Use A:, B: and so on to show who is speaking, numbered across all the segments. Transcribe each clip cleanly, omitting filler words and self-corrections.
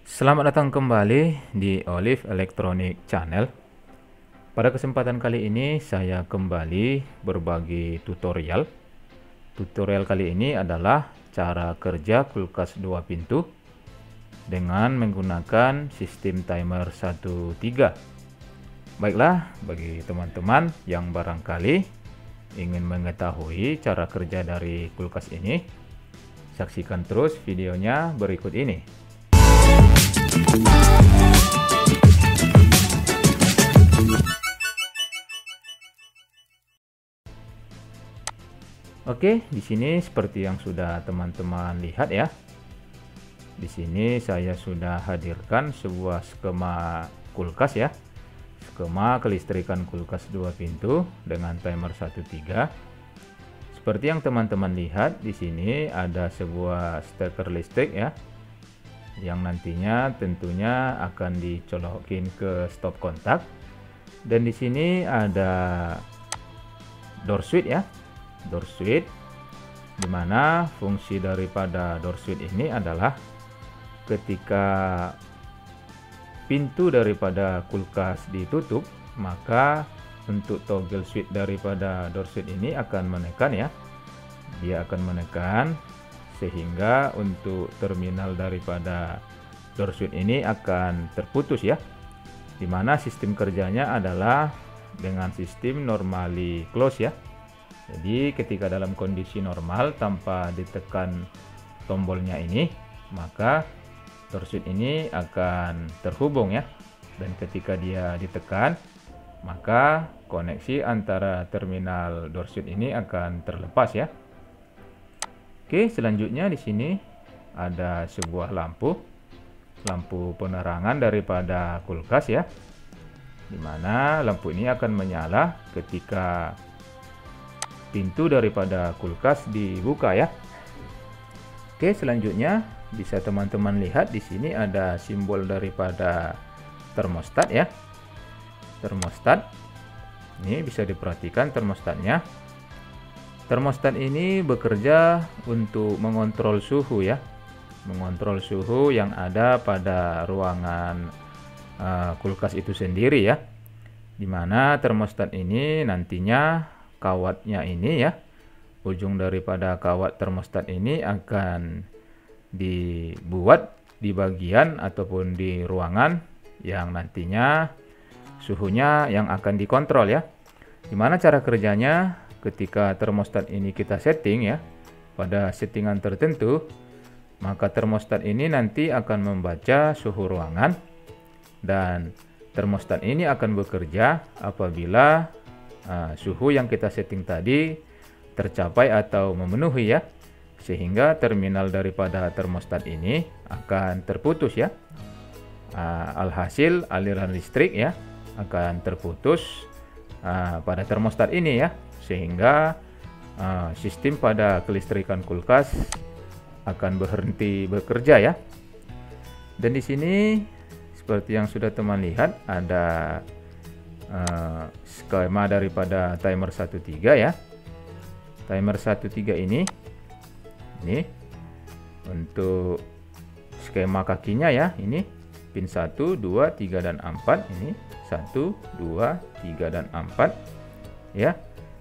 A: Selamat datang kembali di Olive Electronic Channel. Pada kesempatan kali ini saya kembali berbagi tutorial. Tutorial kali ini adalah cara kerja kulkas 2 pintu dengan menggunakan sistem timer 1-3. Baiklah, bagi teman-teman yang barangkali ingin mengetahui cara kerja dari kulkas ini, saksikan terus videonya berikut ini. Oke, di sini seperti yang sudah teman-teman lihat ya. Di sini saya sudah hadirkan sebuah skema kulkas ya. Skema kelistrikan kulkas 2 pintu dengan timer 1-3. Seperti yang teman-teman lihat, di sini ada sebuah steker listrik ya, yang nantinya tentunya akan dicolokin ke stop kontak. Dan di sini ada door switch ya, door switch, dimana fungsi daripada door switch ini adalah ketika pintu daripada kulkas ditutup, maka untuk toggle switch daripada door switch ini akan menekan ya, dia akan menekan sehingga untuk terminal daripada door switch ini akan terputus ya, dimana sistem kerjanya adalah dengan sistem normally close ya. Jadi ketika dalam kondisi normal tanpa ditekan tombolnya ini, maka door switch ini akan terhubung ya, dan ketika dia ditekan, maka koneksi antara terminal door switch ini akan terlepas ya. Oke, selanjutnya di sini ada sebuah lampu penerangan daripada kulkas ya, dimana lampu ini akan menyala ketika pintu daripada kulkas dibuka ya. Oke, selanjutnya bisa teman-teman lihat di sini ada simbol daripada termostat ya. Termostat ini bisa diperhatikan termostatnya. Termostat ini bekerja untuk mengontrol suhu ya, mengontrol suhu yang ada pada ruangan kulkas itu sendiri ya, dimana termostat ini nantinya kawatnya ini ya, ujung daripada kawat termostat ini akan dibuat di bagian ataupun di ruangan yang nantinya suhunya yang akan dikontrol ya. Dimana cara kerjanya, ketika termostat ini kita setting ya pada settingan tertentu, maka termostat ini nanti akan membaca suhu ruangan, dan termostat ini akan bekerja apabila suhu yang kita setting tadi tercapai atau memenuhi ya, sehingga terminal daripada termostat ini akan terputus ya. Alhasil aliran listrik ya akan terputus pada termostat ini ya, sehingga sistem pada kelistrikan kulkas akan berhenti bekerja ya. Dan di sini seperti yang sudah teman lihat ada skema daripada timer 1-3 ya. Timer 1-3 ini untuk skema kakinya ya, ini pin 1, 2, 3 dan 4, ini 1, 2, 3 dan 4 ya.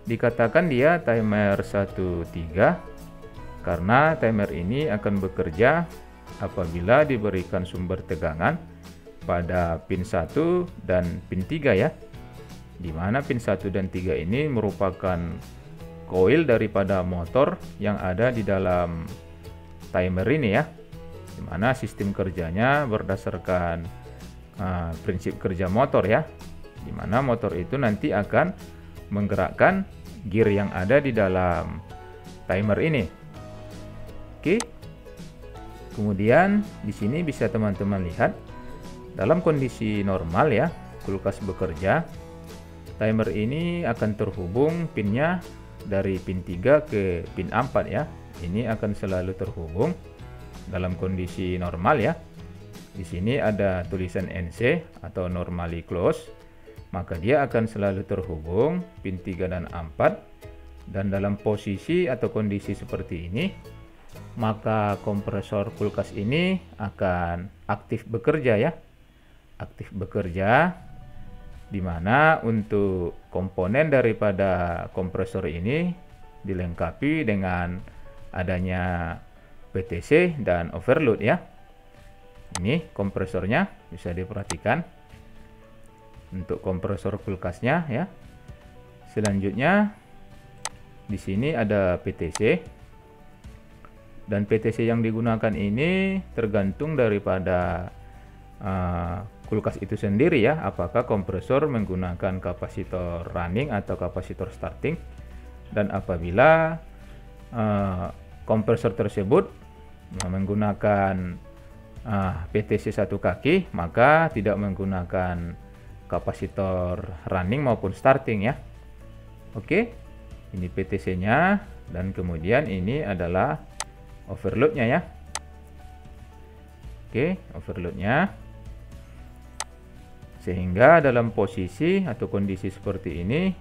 A: Dikatakan dia timer 1-3 karena timer ini akan bekerja apabila diberikan sumber tegangan pada pin 1 dan pin 3 ya, dimana pin 1 dan 3 ini merupakan koil daripada motor yang ada di dalam timer ini ya, dimana sistem kerjanya berdasarkan prinsip kerja motor ya, dimana motor itu nanti akan menggerakkan gear yang ada di dalam timer ini. Oke. Kemudian di sini bisa teman-teman lihat dalam kondisi normal ya, kulkas bekerja, timer ini akan terhubung pinnya dari pin 3 ke pin 4 ya. Ini akan selalu terhubung dalam kondisi normal ya. Di sini ada tulisan NC atau normally close, maka dia akan selalu terhubung pin 3 dan 4. Dan dalam posisi atau kondisi seperti ini, maka kompresor kulkas ini akan aktif bekerja ya. Aktif bekerja, di mana untuk komponen daripada kompresor ini dilengkapi dengan adanya PTC dan overload ya. Ini kompresornya bisa diperhatikan untuk kompresor kulkasnya ya. Selanjutnya di sini ada PTC, dan PTC yang digunakan ini tergantung daripada kulkas itu sendiri ya, apakah kompresor menggunakan kapasitor running atau kapasitor starting. Dan apabila kompresor tersebut menggunakan PTC satu kaki, maka tidak menggunakan kapasitor running maupun starting ya. Oke, ini PTC nya, dan kemudian ini adalah overload nya ya. Oke, overload nya. Sehingga dalam posisi atau kondisi seperti ini,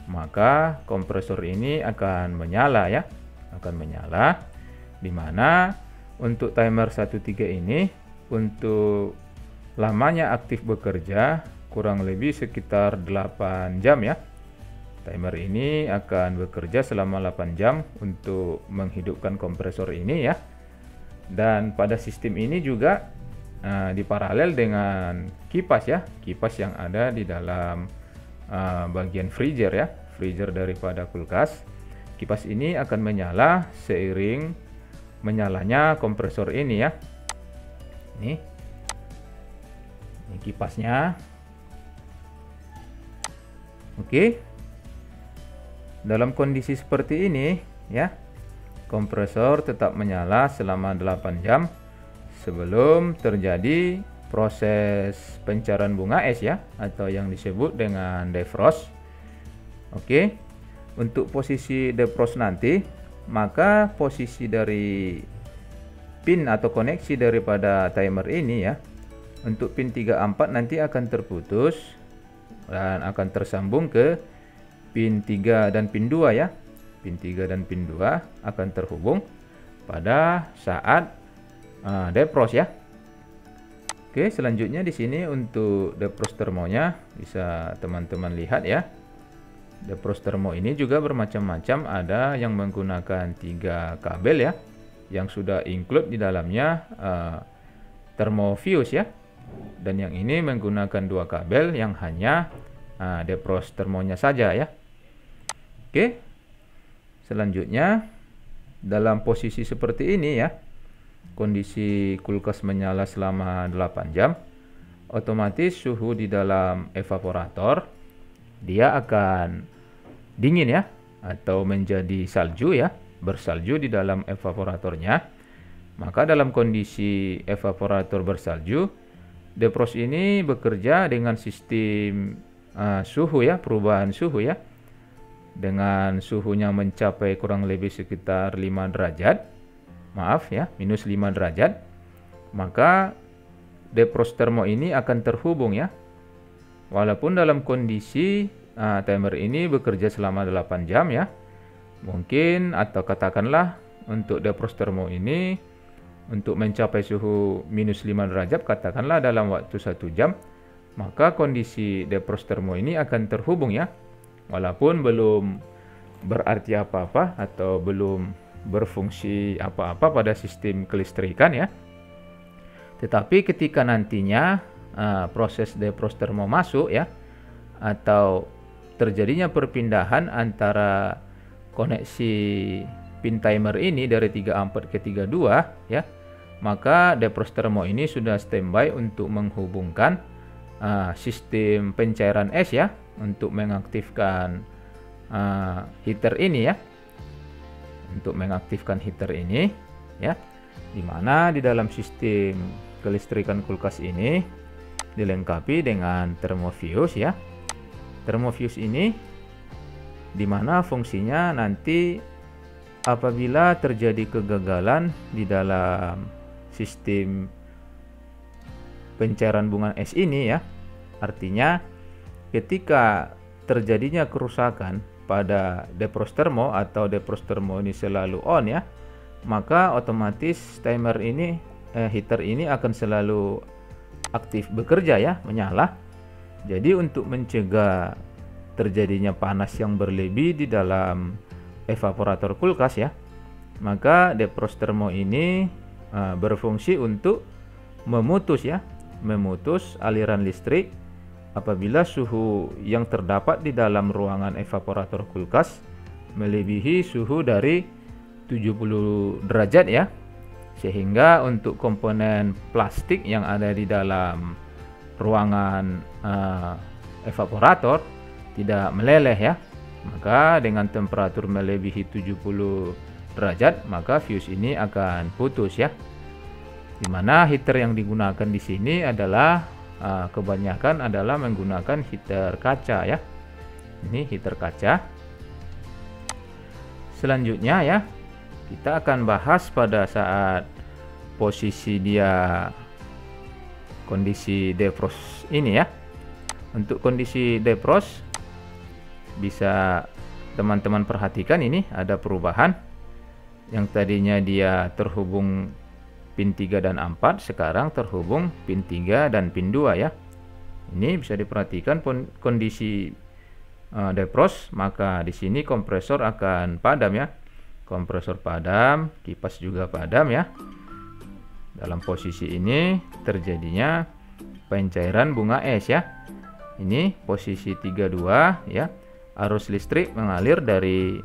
A: maka kompresor ini akan menyala ya, akan menyala, dimana untuk timer 13 ini untuk lamanya aktif bekerja kurang lebih sekitar 8 jam ya. Timer ini akan bekerja selama 8 jam untuk menghidupkan kompresor ini ya. Dan pada sistem ini juga diparalel dengan kipas ya, kipas yang ada di dalam bagian freezer ya, freezer daripada kulkas. Kipas ini akan menyala seiring menyalanya kompresor ini ya. Ini kipasnya. Oke. Dalam kondisi seperti ini ya, kompresor tetap menyala selama 8 jam sebelum terjadi proses pencairan bunga es ya, atau yang disebut dengan defrost. Oke. Untuk posisi defrost nanti, maka posisi dari pin atau koneksi daripada timer ini ya, untuk pin 34 nanti akan terputus dan akan tersambung ke pin 3 dan pin 2 ya. Pin 3 dan pin 2 akan terhubung pada saat defrost ya. Oke, selanjutnya di sini untuk defrost termonya bisa teman-teman lihat ya. Defrost termo ini juga bermacam-macam, ada yang menggunakan 3 kabel ya, yang sudah include di dalamnya thermofuse ya, dan yang ini menggunakan 2 kabel yang hanya defrost termonya saja ya. Oke, selanjutnya dalam posisi seperti ini ya, kondisi kulkas menyala selama 8 jam, otomatis suhu di dalam evaporator dia akan dingin ya, atau menjadi salju ya, bersalju di dalam evaporatornya. Maka dalam kondisi evaporator bersalju, defrost ini bekerja dengan sistem suhu ya, perubahan suhu ya, dengan suhunya mencapai kurang lebih sekitar 5 derajat, maaf ya, minus 5 derajat, maka defrost termo ini akan terhubung ya. Walaupun dalam kondisi timer ini bekerja selama 8 jam ya, mungkin atau katakanlah untuk defrost termo ini untuk mencapai suhu minus 5 derajat katakanlah dalam waktu 1 jam, maka kondisi defrost termo ini akan terhubung ya, walaupun belum berarti apa-apa atau belum berfungsi apa-apa pada sistem kelistrikan ya. Tetapi ketika nantinya proses defrost termo masuk ya, atau terjadinya perpindahan antara koneksi pin timer ini dari 34 ke 32 ya, maka defrost termo ini sudah standby untuk menghubungkan sistem pencairan es ya, untuk mengaktifkan heater ini ya, untuk mengaktifkan heater ini ya, dimana di dalam sistem kelistrikan kulkas ini dilengkapi dengan thermofuse ya. Thermofuse ini dimana fungsinya nanti apabila terjadi kegagalan di dalam sistem pencairan bunga es ini ya, artinya ketika terjadinya kerusakan pada defrost termo atau defrost termo ini selalu on ya, maka otomatis heater ini akan selalu aktif bekerja ya, menyala. Jadi untuk mencegah terjadinya panas yang berlebih di dalam evaporator kulkas ya, maka defroster thermo ini berfungsi untuk memutus aliran listrik apabila suhu yang terdapat di dalam ruangan evaporator kulkas melebihi suhu dari 70 derajat ya, sehingga untuk komponen plastik yang ada di dalam ruangan evaporator tidak meleleh ya. Maka dengan temperatur melebihi 70 derajat maka fuse ini akan putus ya. Dimana heater yang digunakan di sini adalah kebanyakan adalah menggunakan heater kaca ya. Ini heater kaca. Selanjutnya ya, kita akan bahas pada saat posisi dia kondisi defrost ini ya. Untuk kondisi defrost bisa teman-teman perhatikan, ini ada perubahan. Yang tadinya dia terhubung pin 3 dan 4 sekarang terhubung pin 3 dan pin 2 ya. Ini bisa diperhatikan kondisi defrost, maka di sini kompresor akan padam ya. Kompresor padam, kipas juga padam ya. Dalam posisi ini terjadinya pencairan bunga es ya. Ini posisi 32 ya. Arus listrik mengalir dari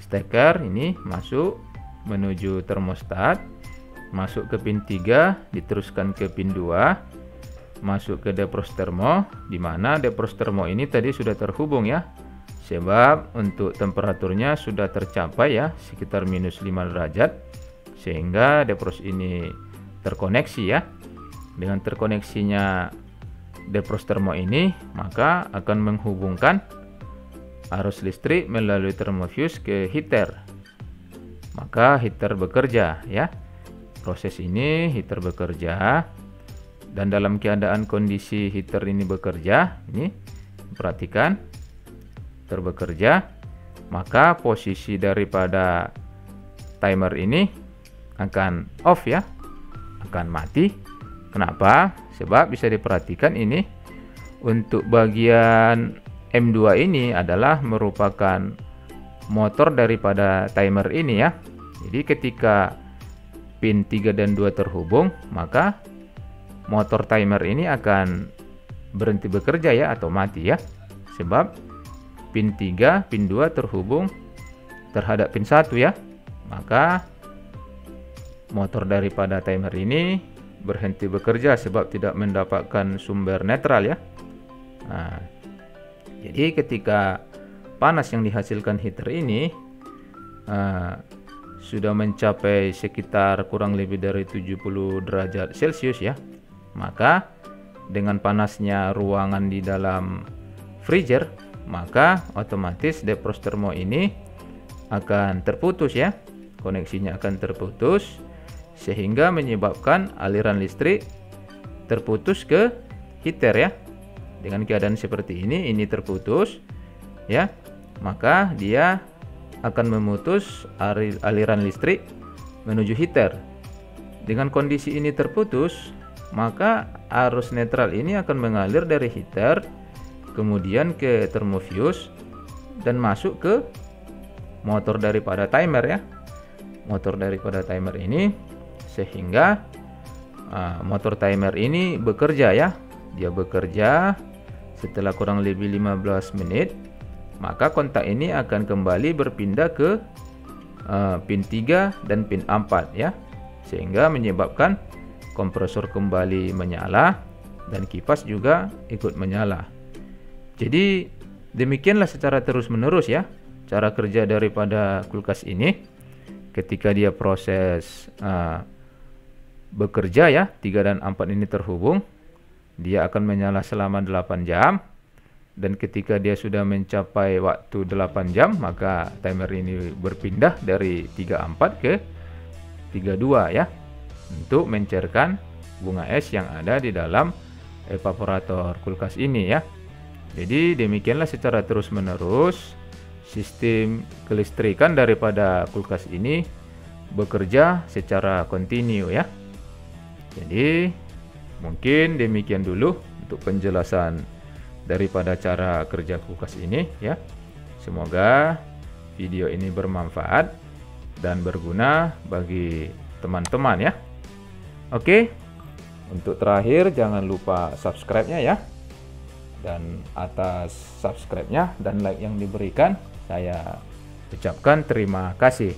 A: steker ini masuk menuju termostat, masuk ke pin 3, diteruskan ke pin 2, masuk ke defroster thermo, di mana defroster thermo ini tadi sudah terhubung ya. Sebab untuk temperaturnya sudah tercapai ya, sekitar minus 5 derajat, sehingga defrost ini terkoneksi ya. Dengan terkoneksinya defroster thermo ini, maka akan menghubungkan arus listrik melalui termofuse ke heater. Maka heater bekerja ya. Proses ini heater bekerja, dan dalam keadaan kondisi heater ini bekerja, ini perhatikan heater bekerja, maka posisi daripada timer ini akan off ya, akan mati. Kenapa? Sebab bisa diperhatikan ini untuk bagian M2 ini adalah merupakan motor daripada timer ini ya. Jadi ketika pin 3 dan 2 terhubung, maka motor timer ini akan berhenti bekerja ya, atau mati ya. Sebab pin 3, pin 2 terhubung terhadap pin 1 ya. Maka motor daripada timer ini berhenti bekerja sebab tidak mendapatkan sumber netral ya. Nah, jadi ketika panas yang dihasilkan heater ini sudah mencapai sekitar kurang lebih dari 70 derajat Celcius ya, maka dengan panasnya ruangan di dalam freezer, maka otomatis defroster thermo ini akan terputus ya, koneksinya akan terputus, sehingga menyebabkan aliran listrik terputus ke heater ya. Dengan keadaan seperti ini terputus ya, maka dia akan memutus aliran listrik menuju heater. Dengan kondisi ini terputus, maka arus netral ini akan mengalir dari heater kemudian ke termofuse dan masuk ke motor daripada timer ya. Motor daripada timer ini, sehingga motor timer ini bekerja ya. Dia bekerja setelah kurang lebih 15 menit, maka kontak ini akan kembali berpindah ke pin 3 dan pin 4 ya, sehingga menyebabkan kompresor kembali menyala dan kipas juga ikut menyala. Jadi demikianlah secara terus menerus ya cara kerja daripada kulkas ini. Ketika dia proses bekerja ya, 3 dan 4 ini terhubung, dia akan menyala selama 8 jam. Dan ketika dia sudah mencapai waktu 8 jam, maka timer ini berpindah dari 34 ke 32 ya, untuk mencairkan bunga es yang ada di dalam evaporator kulkas ini ya. Jadi demikianlah secara terus menerus sistem kelistrikan daripada kulkas ini bekerja secara kontinu ya. Jadi mungkin demikian dulu untuk penjelasan daripada cara kerja kulkas ini ya. Semoga video ini bermanfaat dan berguna bagi teman-teman ya. Oke, untuk terakhir jangan lupa subscribe-nya ya. Dan atas subscribe-nya dan like yang diberikan, saya ucapkan terima kasih.